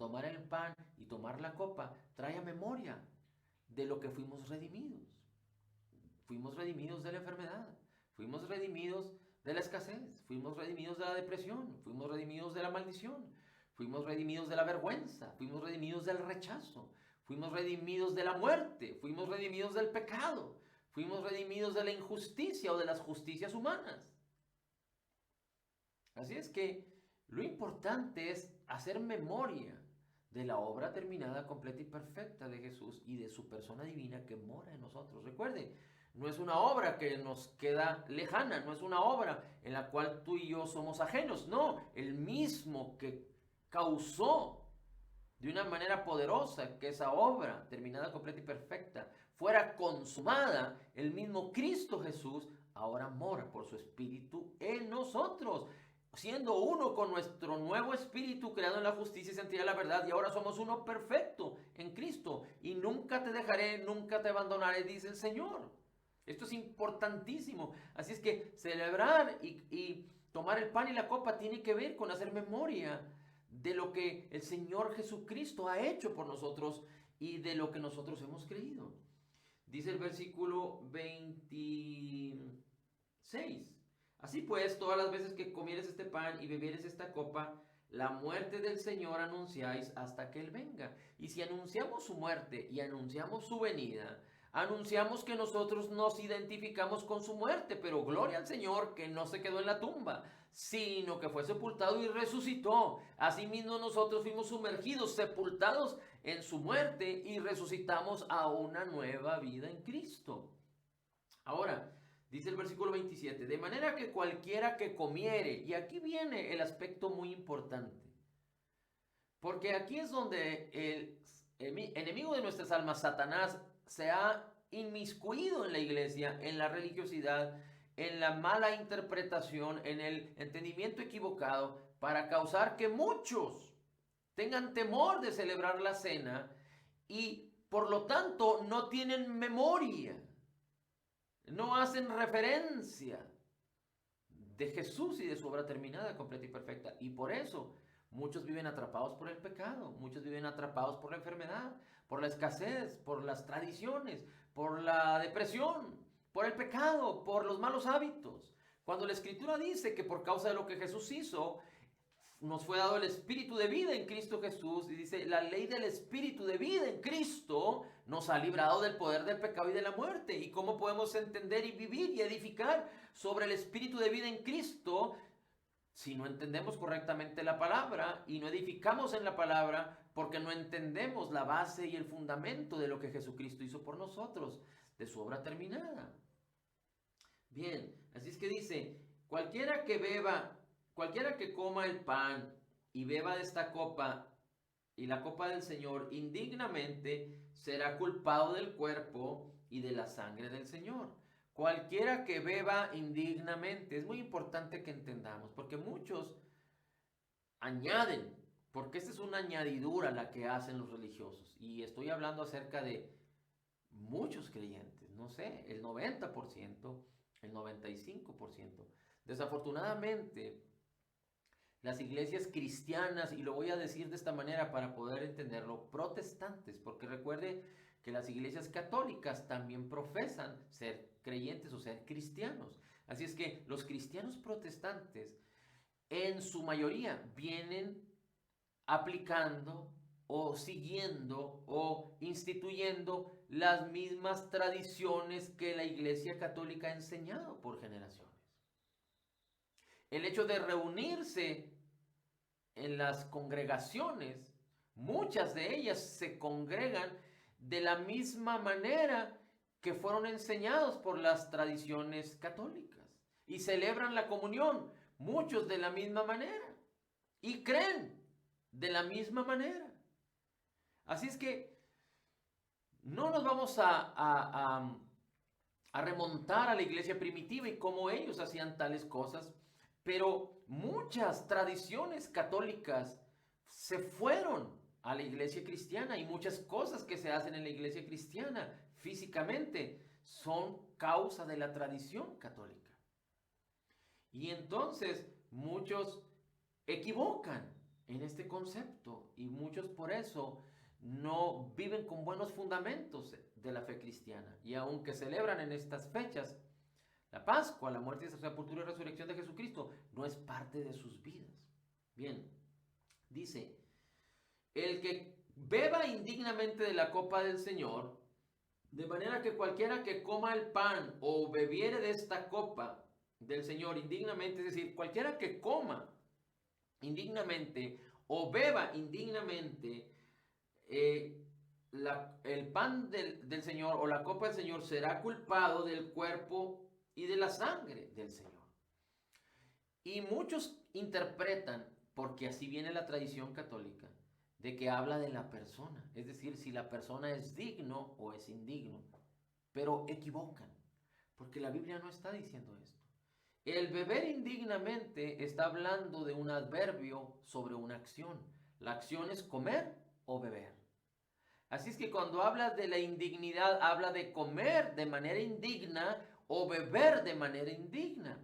tomar el pan y tomar la copa trae a memoria de lo que fuimos redimidos. Fuimos redimidos de la enfermedad, fuimos redimidos de la escasez, fuimos redimidos de la depresión, fuimos redimidos de la maldición, fuimos redimidos de la vergüenza, fuimos redimidos del rechazo, fuimos redimidos de la muerte, fuimos redimidos del pecado, fuimos redimidos de la injusticia o de las justicias humanas. Así es que lo importante es hacer memoria de la obra terminada, completa y perfecta de Jesús y de su persona divina que mora en nosotros. Recuerde, no es una obra que nos queda lejana, no es una obra en la cual tú y yo somos ajenos, no, el mismo que causó de una manera poderosa que esa obra terminada, completa y perfecta fuera consumada, el mismo Cristo Jesús ahora mora por su Espíritu en nosotros, siendo uno con nuestro nuevo espíritu creado en la justicia y santidad de la verdad, y ahora somos uno perfecto en Cristo, y nunca te dejaré, nunca te abandonaré, dice el Señor. Esto es importantísimo. Así es que celebrar y tomar el pan y la copa tiene que ver con hacer memoria de lo que el Señor Jesucristo ha hecho por nosotros y de lo que nosotros hemos creído. Dice el versículo 26. Así pues, todas las veces que comieres este pan y bebieres esta copa, la muerte del Señor anunciáis hasta que Él venga. Y si anunciamos su muerte y anunciamos su venida, anunciamos que nosotros nos identificamos con su muerte, pero gloria al Señor que no se quedó en la tumba, sino que fue sepultado y resucitó. Asimismo nosotros fuimos sumergidos, sepultados en su muerte y resucitamos a una nueva vida en Cristo. Ahora, dice el versículo 27, de manera que cualquiera que comiere, y aquí viene el aspecto muy importante, porque aquí es donde el enemigo de nuestras almas, Satanás, se ha inmiscuido en la iglesia, en la religiosidad, en la mala interpretación, en el entendimiento equivocado, para causar que muchos tengan temor de celebrar la cena y por lo tanto no tienen memoria, no hacen referencia de Jesús y de su obra terminada, completa y perfecta. Y por eso muchos viven atrapados por el pecado, muchos viven atrapados por la enfermedad, por la escasez, por las tradiciones, por la depresión, por el pecado, por los malos hábitos. Cuando la Escritura dice que por causa de lo que Jesús hizo, nos fue dado el espíritu de vida en Cristo Jesús, y dice, la ley del espíritu de vida en Cristo nos ha librado del poder del pecado y de la muerte. ¿Y cómo podemos entender y vivir y edificar sobre el espíritu de vida en Cristo si no entendemos correctamente la palabra y no edificamos en la palabra porque no entendemos la base y el fundamento de lo que Jesucristo hizo por nosotros, de su obra terminada? Bien, así es que dice, cualquiera que coma el pan y beba de esta copa y la copa del Señor indignamente será culpado del cuerpo y de la sangre del Señor. Cualquiera que beba indignamente, es muy importante que entendamos, porque muchos añaden, porque esta es una añadidura la que hacen los religiosos, y estoy hablando acerca de muchos creyentes, no sé, el 90%, el 95%. Desafortunadamente, las iglesias cristianas, y lo voy a decir de esta manera para poder entenderlo, protestantes, porque recuerde que las iglesias católicas también profesan ser creyentes o ser cristianos. Así es que los cristianos protestantes en su mayoría vienen aplicando o siguiendo o instituyendo las mismas tradiciones que la Iglesia Católica ha enseñado por generaciones. El hecho de reunirse en las congregaciones, muchas de ellas se congregan de la misma manera que fueron enseñados por las tradiciones católicas y celebran la comunión, muchos de la misma manera y creen de la misma manera. Así es que no nos vamos a remontar a la iglesia primitiva y cómo ellos hacían tales cosas, pero muchas tradiciones católicas se fueron a la iglesia cristiana, y muchas cosas que se hacen en la iglesia cristiana físicamente son causa de la tradición católica. Y entonces muchos equivocan en este concepto y muchos por eso no viven con buenos fundamentos de la fe cristiana. Y aunque celebran en estas fechas la Pascua, la muerte, sepultura y resurrección de Jesucristo, no es parte de sus vidas. Bien, dice, el que beba indignamente de la copa del Señor, de manera que cualquiera que coma el pan o bebiere de esta copa del Señor indignamente, es decir, cualquiera que coma indignamente o beba indignamente el pan del Señor o la copa del Señor, será culpado del cuerpo y de la sangre del Señor. Y muchos interpretan, porque así viene la tradición católica, de que habla de la persona, es decir, si la persona es digno o es indigno, pero equivocan, porque la Biblia no está diciendo esto. El beber indignamente está hablando de un adverbio sobre una acción. La acción es comer o beber. Así es que cuando habla de la indignidad, habla de comer de manera indigna o beber de manera indigna.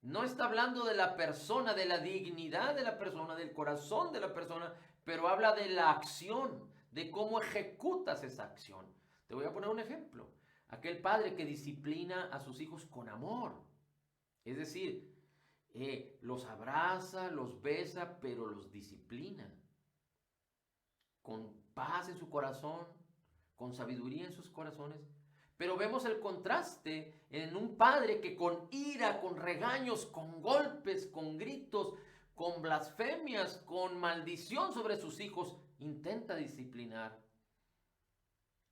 No está hablando de la persona, de la dignidad de la persona, del corazón de la persona, pero habla de la acción, de cómo ejecutas esa acción. Te voy a poner un ejemplo. Aquel padre que disciplina a sus hijos con amor. Es decir, los abraza, los besa, pero los disciplina. Con paz en su corazón, con sabiduría en sus corazones. Pero vemos el contraste en un padre que con ira, con regaños, con golpes, con gritos, con blasfemias, con maldición sobre sus hijos, intenta disciplinar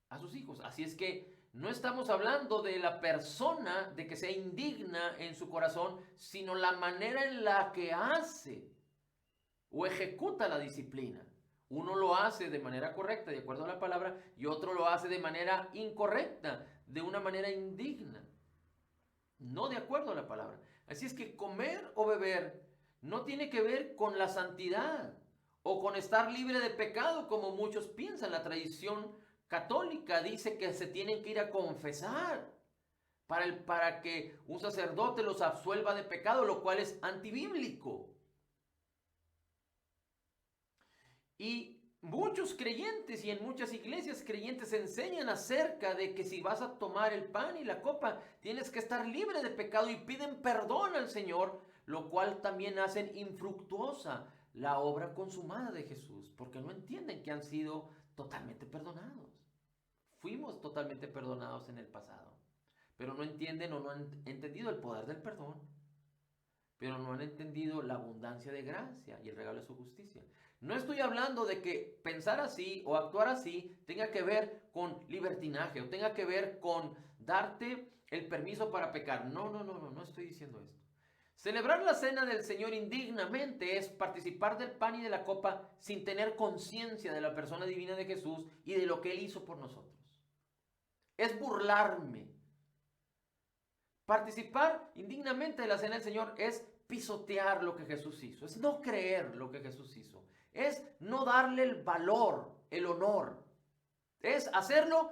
a sus hijos. Así es que no estamos hablando de la persona, de que sea indigna en su corazón, sino la manera en la que hace o ejecuta la disciplina. Uno lo hace de manera correcta, de acuerdo a la palabra, y otro lo hace de manera incorrecta, de una manera indigna, no de acuerdo a la palabra. Así es que comer o beber no tiene que ver con la santidad o con estar libre de pecado, como muchos piensan. La tradición católica dice que se tienen que ir a confesar para que un sacerdote los absuelva de pecado, lo cual es antibíblico. Y muchos creyentes y en muchas iglesias creyentes enseñan acerca de que si vas a tomar el pan y la copa, tienes que estar libre de pecado y piden perdón al Señor, lo cual también hacen infructuosa la obra consumada de Jesús, porque no entienden que han sido totalmente perdonados. Fuimos totalmente perdonados en el pasado, pero no entienden o no han entendido el poder del perdón, pero no han entendido la abundancia de gracia y el regalo de su justicia. No estoy hablando de que pensar así o actuar así tenga que ver con libertinaje o tenga que ver con darte el permiso para pecar. No estoy diciendo esto. Celebrar la cena del Señor indignamente es participar del pan y de la copa sin tener conciencia de la persona divina de Jesús y de lo que Él hizo por nosotros. Es burlarme. Participar indignamente de la cena del Señor es pisotear lo que Jesús hizo, es no creer lo que Jesús hizo, es no darle el valor, el honor, es hacerlo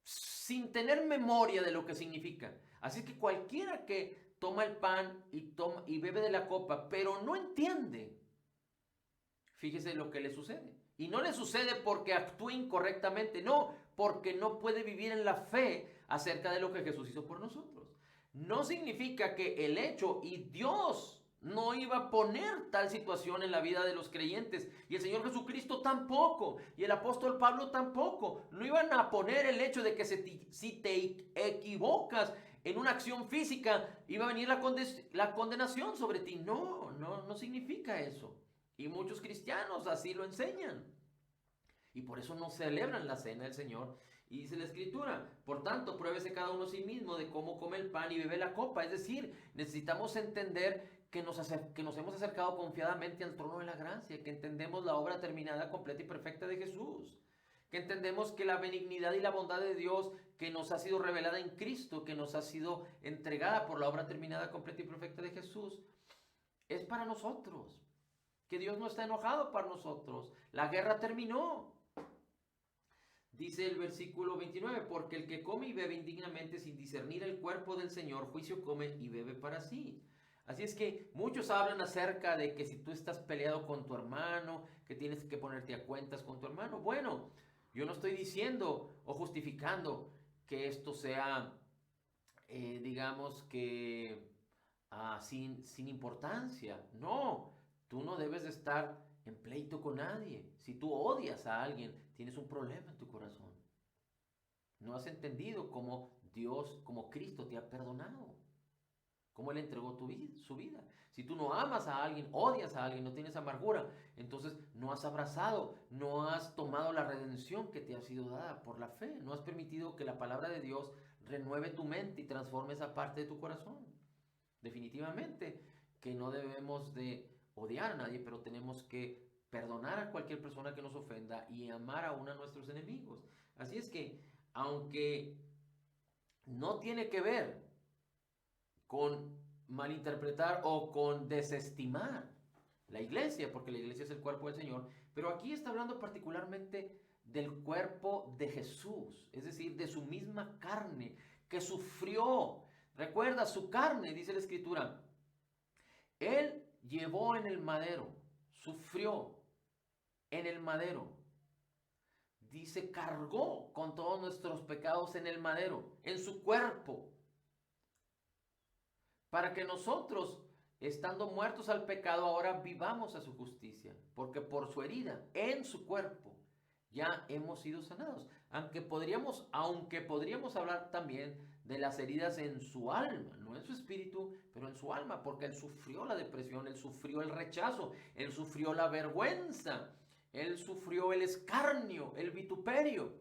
sin tener memoria de lo que significa. Así que cualquiera que toma el pan y bebe de la copa, pero no entiende, fíjese lo que le sucede. Y no le sucede porque actúe incorrectamente, no, porque no puede vivir en la fe acerca de lo que Jesús hizo por nosotros. No significa que el hecho y Dios no iba a poner tal situación en la vida de los creyentes. Y el Señor Jesucristo tampoco. Y el apóstol Pablo tampoco. No iban a poner el hecho de que si te equivocas en una acción física, iba a venir la condenación sobre ti. No significa eso. Y muchos cristianos así lo enseñan. Y por eso no celebran la cena del Señor. Y dice la Escritura, por tanto, pruébese cada uno a sí mismo de cómo come el pan y bebe la copa. Es decir, necesitamos entender que nos hemos acercado confiadamente al trono de la gracia, que entendemos la obra terminada, completa y perfecta de Jesús, que entendemos que la benignidad y la bondad de Dios que nos ha sido revelada en Cristo, que nos ha sido entregada por la obra terminada, completa y perfecta de Jesús, es para nosotros, que Dios no está enojado para nosotros. La guerra terminó. Dice el versículo 29, porque el que come y bebe indignamente sin discernir el cuerpo del Señor, juicio come y bebe para sí. Así es que muchos hablan acerca de que si tú estás peleado con tu hermano, que tienes que ponerte a cuentas con tu hermano. Bueno, yo no estoy diciendo o justificando que esto sea, digamos que sin importancia. No, tú no debes de estar en pleito con nadie. Si tú odias a alguien, tienes un problema en tu corazón. No has entendido cómo Dios, como Cristo te ha perdonado. Cómo Él entregó su vida. Si tú no amas a alguien, odias a alguien, no tienes amargura, entonces no has abrazado, no has tomado la redención que te ha sido dada por la fe. No has permitido que la palabra de Dios renueve tu mente y transforme esa parte de tu corazón. Definitivamente que no debemos de odiar a nadie, pero tenemos que perdonar a cualquier persona que nos ofenda y amar aún a nuestros enemigos. Así es que, aunque no tiene que ver con malinterpretar o con desestimar la iglesia, porque la iglesia es el cuerpo del Señor, pero aquí está hablando particularmente del cuerpo de Jesús, es decir, de su misma carne que sufrió. Recuerda, su carne, dice la Escritura, Él llevó en el madero, sufrió en el madero. Dice, cargó con todos nuestros pecados en el madero, en su cuerpo, para que nosotros, estando muertos al pecado, ahora vivamos a su justicia, porque por su herida en su cuerpo ya hemos sido sanados. Aunque podríamos hablar también de las heridas en su alma, no en su espíritu, pero en su alma, porque Él sufrió la depresión, Él sufrió el rechazo, Él sufrió la vergüenza, Él sufrió el escarnio, el vituperio.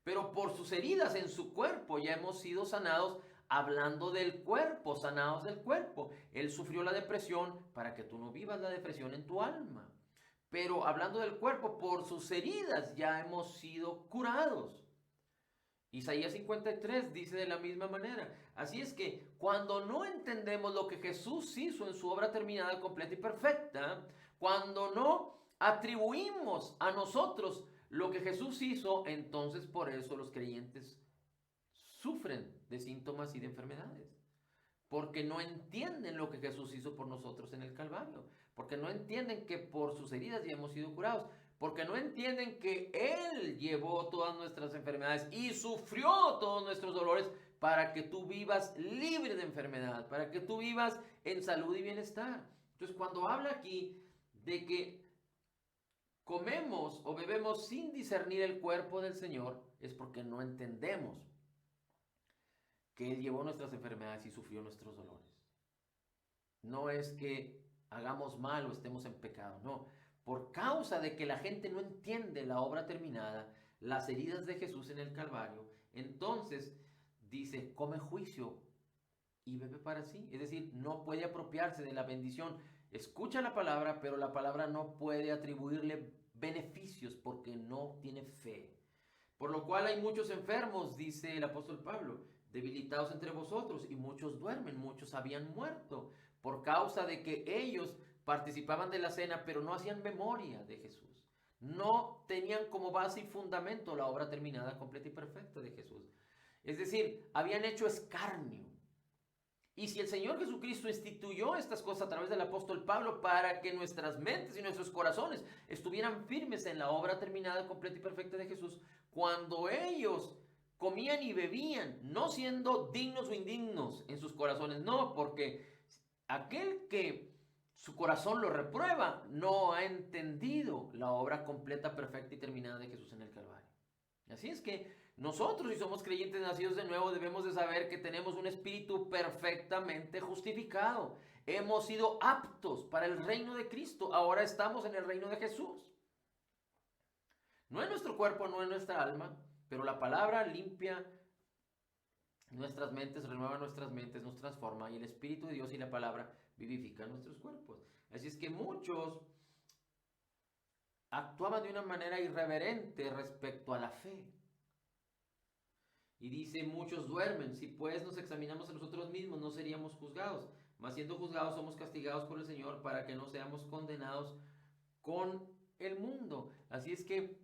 Pero por sus heridas en su cuerpo ya hemos sido sanados, hablando del cuerpo, sanados del cuerpo. Él sufrió la depresión para que tú no vivas la depresión en tu alma. Pero hablando del cuerpo, por sus heridas ya hemos sido curados. Isaías 53 dice de la misma manera. Así es que cuando no entendemos lo que Jesús hizo en su obra terminada, completa y perfecta, cuando no atribuimos a nosotros lo que Jesús hizo, entonces por eso los creyentes sufren de síntomas y de enfermedades. Porque no entienden lo que Jesús hizo por nosotros en el Calvario. Porque no entienden que por sus heridas ya hemos sido curados. Porque no entienden que Él llevó todas nuestras enfermedades y sufrió todos nuestros dolores para que tú vivas libre de enfermedad, para que tú vivas en salud y bienestar. Entonces, cuando habla aquí de que comemos o bebemos sin discernir el cuerpo del Señor, es porque no entendemos que Él llevó nuestras enfermedades y sufrió nuestros dolores. No es que hagamos mal o estemos en pecado, no. Por causa de que la gente no entiende la obra terminada, las heridas de Jesús en el Calvario, entonces dice, come juicio y bebe para sí. Es decir, no puede apropiarse de la bendición. Escucha la palabra, pero la palabra no puede atribuirle beneficios porque no tiene fe. Por lo cual hay muchos enfermos, dice el apóstol Pablo, debilitados entre vosotros, y muchos duermen, muchos habían muerto, por causa de que ellos participaban de la cena, pero no hacían memoria de Jesús. No tenían como base y fundamento la obra terminada, completa y perfecta de Jesús. Es decir, habían hecho escarnio. Y si el Señor Jesucristo instituyó estas cosas a través del apóstol Pablo para que nuestras mentes y nuestros corazones estuvieran firmes en la obra terminada, completa y perfecta de Jesús, cuando ellos comían y bebían, no siendo dignos o indignos en sus corazones, no, porque aquel que su corazón lo reprueba no ha entendido la obra completa, perfecta y terminada de Jesús en el Calvario. Así es que nosotros, si somos creyentes nacidos de nuevo, debemos de saber que tenemos un espíritu perfectamente justificado. Hemos sido aptos para el reino de Cristo. Ahora estamos en el reino de Jesús. No en nuestro cuerpo, no en nuestra alma, pero la palabra limpia nuestras mentes, renueva nuestras mentes, nos transforma, y el Espíritu de Dios y la palabra vivifican nuestros cuerpos. Así es que muchos actuaban de una manera irreverente respecto a la fe. Y dice, muchos duermen. Si pues nos examinamos a nosotros mismos, no seríamos juzgados. Mas siendo juzgados, somos castigados por el Señor para que no seamos condenados con el mundo. Así es que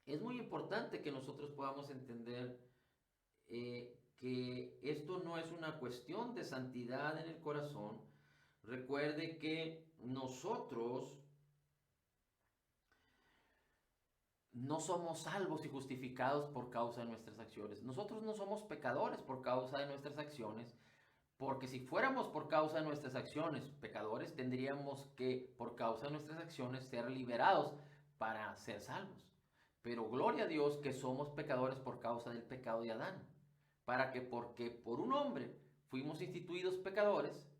es muy importante que nosotros podamos entender que esto no es una cuestión de santidad en el corazón, recuerde que nosotros no somos salvos y justificados por causa de nuestras acciones. Nosotros no somos pecadores por causa de nuestras acciones, porque si fuéramos por causa de nuestras acciones pecadores, tendríamos que, por causa de nuestras acciones, ser liberados para ser salvos. Pero gloria a Dios que somos pecadores por causa del pecado de Adán. Para que, porque por un hombre fuimos instituidos pecadores,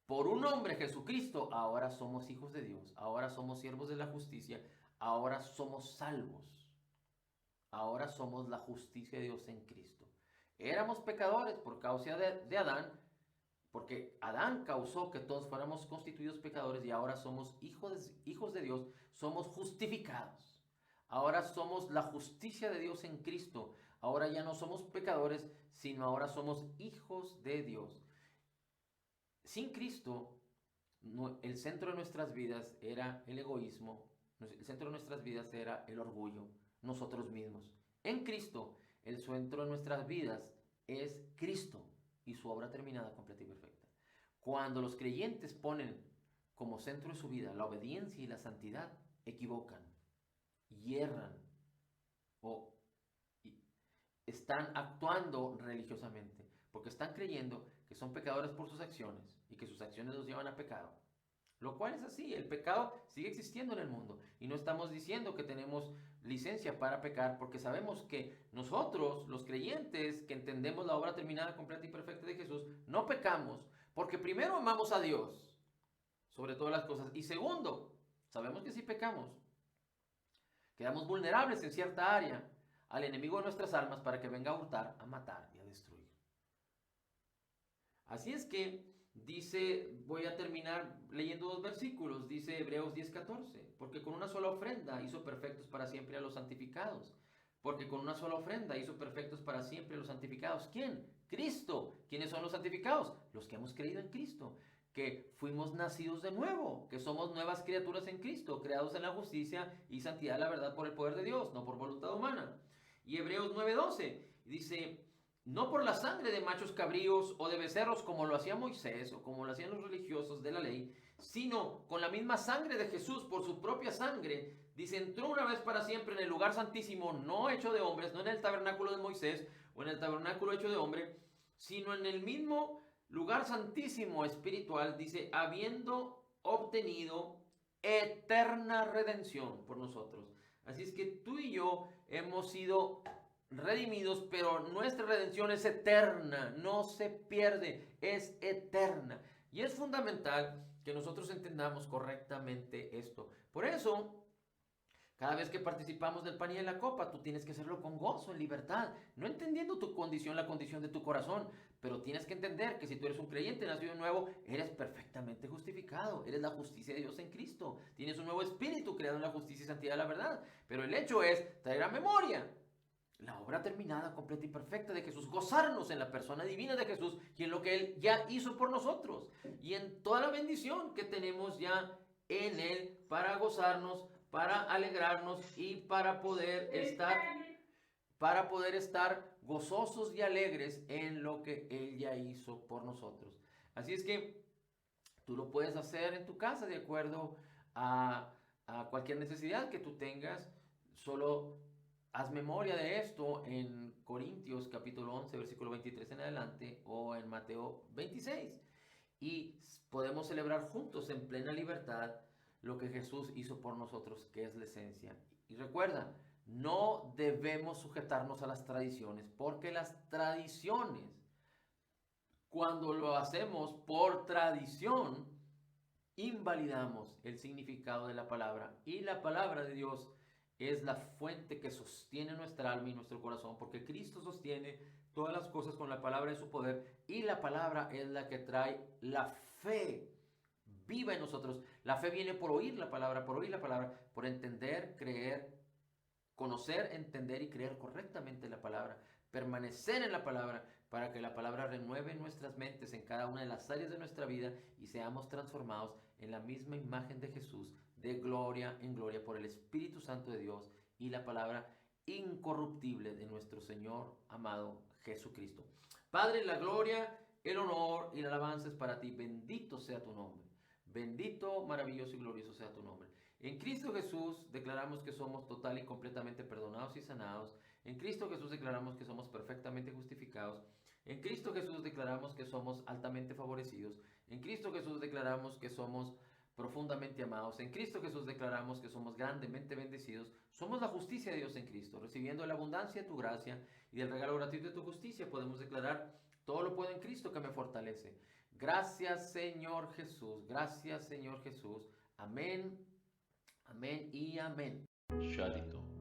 por un hombre, Jesucristo, ahora somos hijos de Dios, ahora somos siervos de la justicia, ahora somos salvos, ahora somos la justicia de Dios en Cristo. Éramos pecadores por causa de Adán, porque Adán causó que todos fuéramos constituidos pecadores y ahora somos hijos de Dios, somos justificados. Ahora somos la justicia de Dios en Cristo. Ahora ya no somos pecadores, sino ahora somos hijos de Dios. Sin Cristo, el centro de nuestras vidas era el egoísmo, el centro de nuestras vidas era el orgullo, nosotros mismos. En Cristo, el centro de nuestras vidas es Cristo y su obra terminada, completa y perfecta. Cuando los creyentes ponen como centro de su vida la obediencia y la santidad, equivocan, hierran o están actuando religiosamente, porque están creyendo que son pecadores por sus acciones y que sus acciones los llevan a pecado. Lo cual es así, el pecado sigue existiendo en el mundo y no estamos diciendo que tenemos licencia para pecar, porque sabemos que nosotros, los creyentes que entendemos la obra terminada, completa y perfecta de Jesús, no pecamos porque primero amamos a Dios sobre todas las cosas y segundo, sabemos que si pecamos, quedamos vulnerables en cierta área al enemigo de nuestras almas para que venga a hurtar, a matar y a destruir. Así es que dice, voy a terminar leyendo dos versículos, dice Hebreos 10:14, porque con una sola ofrenda hizo perfectos para siempre a los santificados. Porque con una sola ofrenda hizo perfectos para siempre a los santificados. ¿Quién? Cristo. ¿Quiénes son los santificados? Los que hemos creído en Cristo, que fuimos nacidos de nuevo, que somos nuevas criaturas en Cristo, creados en la justicia y santidad de la verdad por el poder de Dios, no por voluntad humana. Y Hebreos 9:12 dice, no por la sangre de machos cabríos o de becerros como lo hacía Moisés o como lo hacían los religiosos de la ley, sino con la misma sangre de Jesús, por su propia sangre, dice, entró una vez para siempre en el lugar santísimo, no hecho de hombres, no en el tabernáculo de Moisés o en el tabernáculo hecho de hombre, sino en el mismo lugar santísimo espiritual, dice, habiendo obtenido eterna redención por nosotros. Así es que tú y yo hemos sido redimidos, pero nuestra redención es eterna, no se pierde, es eterna. Y es fundamental que nosotros entendamos correctamente esto. Por eso, cada vez que participamos del pan y de la copa, tú tienes que hacerlo con gozo, en libertad, no entendiendo tu condición, la condición de tu corazón, pero tienes que entender que si tú eres un creyente nacido de nuevo, eres perfectamente justificado, eres la justicia de Dios en Cristo, tienes un nuevo espíritu creado en la justicia y santidad de la verdad, pero el hecho es traer a memoria la obra terminada, completa y perfecta de Jesús, gozarnos en la persona divina de Jesús y en lo que Él ya hizo por nosotros y en toda la bendición que tenemos ya en Él para gozarnos, para alegrarnos y para poder estar gozosos y alegres en lo que Él ya hizo por nosotros. Así es que tú lo puedes hacer en tu casa de acuerdo a cualquier necesidad que tú tengas, solo haz memoria de esto en Corintios capítulo 11, versículo 23 en adelante o en Mateo 26. Y podemos celebrar juntos en plena libertad lo que Jesús hizo por nosotros, que es la esencia. Y recuerda, no debemos sujetarnos a las tradiciones, porque las tradiciones, cuando lo hacemos por tradición, invalidamos el significado de la palabra. Y la palabra de Dios es la fuente que sostiene nuestra alma y nuestro corazón, porque Cristo sostiene todas las cosas con la palabra de su poder, y la palabra es la que trae la fe viva en nosotros. La fe viene por oír la palabra, por entender, creer, conocer, entender y creer correctamente la palabra, permanecer en la palabra para que la palabra renueve nuestras mentes en cada una de las áreas de nuestra vida y seamos transformados en la misma imagen de Jesús, de gloria en gloria por el Espíritu Santo de Dios y la palabra incorruptible de nuestro Señor amado Jesucristo. Padre, la gloria el honor y la alabanza es para ti. Bendito sea tu nombre. Bendito, maravilloso y glorioso sea tu nombre. En Cristo Jesús declaramos que somos total y completamente perdonados y sanados. En Cristo Jesús declaramos que somos perfectamente justificados. En Cristo Jesús declaramos que somos altamente favorecidos. En Cristo Jesús declaramos que somos profundamente amados. En Cristo Jesús declaramos que somos grandemente bendecidos. Somos la justicia de Dios en Cristo. Recibiendo la abundancia de tu gracia y del regalo gratuito de tu justicia, podemos declarar: todo lo puedo en Cristo que me fortalece. Gracias, Señor Jesús. Gracias, Señor Jesús. Amén, amén y amén. Shalom.